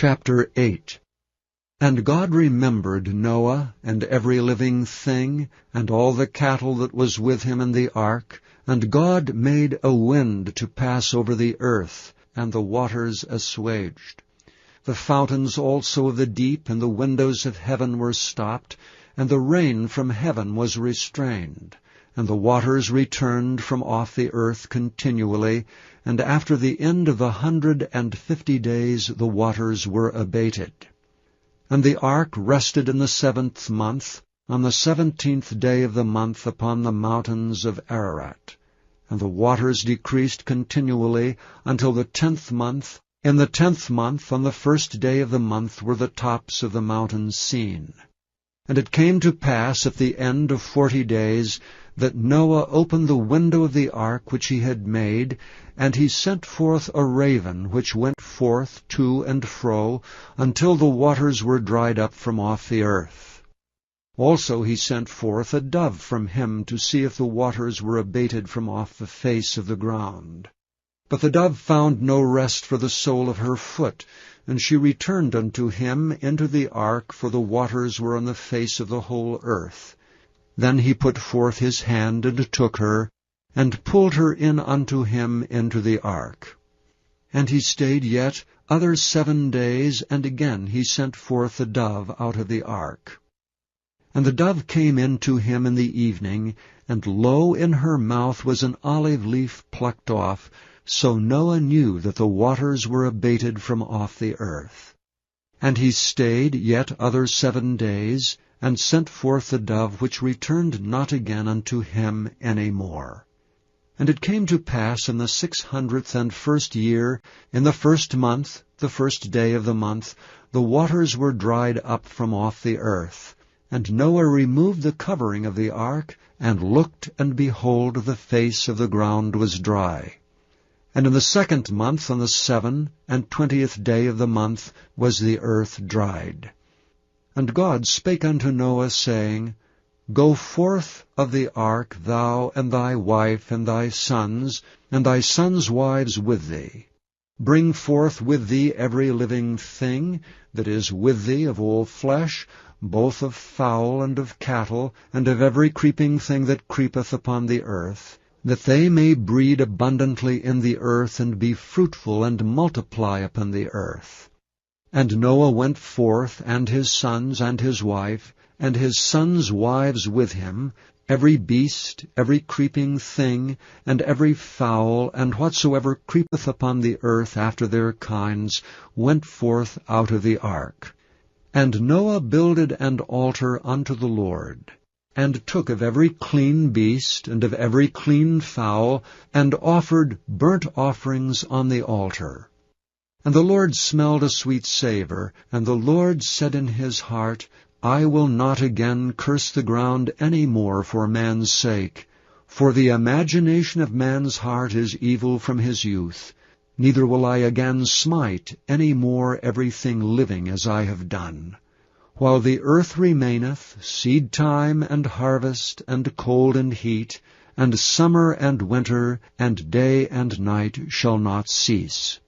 Chapter 8. And God remembered Noah, and every living thing, and all the cattle that was with him in the ark. And God made a wind to pass over the earth, and the waters assuaged. The fountains also of the deep and the windows of heaven were stopped, and the rain from heaven was restrained. And the waters returned from off the earth continually, and after the end of 150 days the waters were abated. And the ark rested in the 7th month, on the 17th day of the month, upon the mountains of Ararat. And the waters decreased continually until the 10th month. In the 10th month, on the 1st day of the month, were the tops of the mountains seen. And it came to pass at the end of 40 days that Noah opened the window of the ark which he had made, and he sent forth a raven, which went forth to and fro, until the waters were dried up from off the earth. Also he sent forth a dove from him to see if the waters were abated from off the face of the ground. But the dove found no rest for the sole of her foot, and she returned unto him into the ark, for the waters were on the face of the whole earth. Then he put forth his hand, and took her, and pulled her in unto him into the ark. And he stayed yet other 7 days, and again he sent forth the dove out of the ark. And the dove came in to him in the evening, and lo, in her mouth was an olive leaf plucked off. So Noah knew that the waters were abated from off the earth. And he stayed yet other 7 days, and sent forth the dove, which returned not again unto him any more. And it came to pass in the 601st year, in the 1st month, the 1st day of the month, the waters were dried up from off the earth. And Noah removed the covering of the ark, and looked, and behold, the face of the ground was dry. And in the 2nd month, on the 27th day of the month, was the earth dried. And God spake unto Noah, saying, Go forth of the ark, thou, and thy wife, and thy sons wives with thee. Bring forth with thee every living thing that is with thee of all flesh, both of fowl and of cattle, and of every creeping thing that creepeth upon the earth, that they may breed abundantly in the earth, and be fruitful, and multiply upon the earth. And Noah went forth, and his sons, and his wife, and his sons' wives with him, every beast, every creeping thing, and every fowl, and whatsoever creepeth upon the earth after their kinds, went forth out of the ark. And Noah builded an altar unto the Lord, and took of every clean beast, and of every clean fowl, and offered burnt offerings on the altar. And the Lord smelled a sweet savour, and the Lord said in his heart, I will not again curse the ground any more for man's sake, for the imagination of man's heart is evil from his youth, neither will I again smite any more everything living as I have done. While the earth remaineth, seed time and harvest, and cold and heat, and summer and winter, and day and night shall not cease.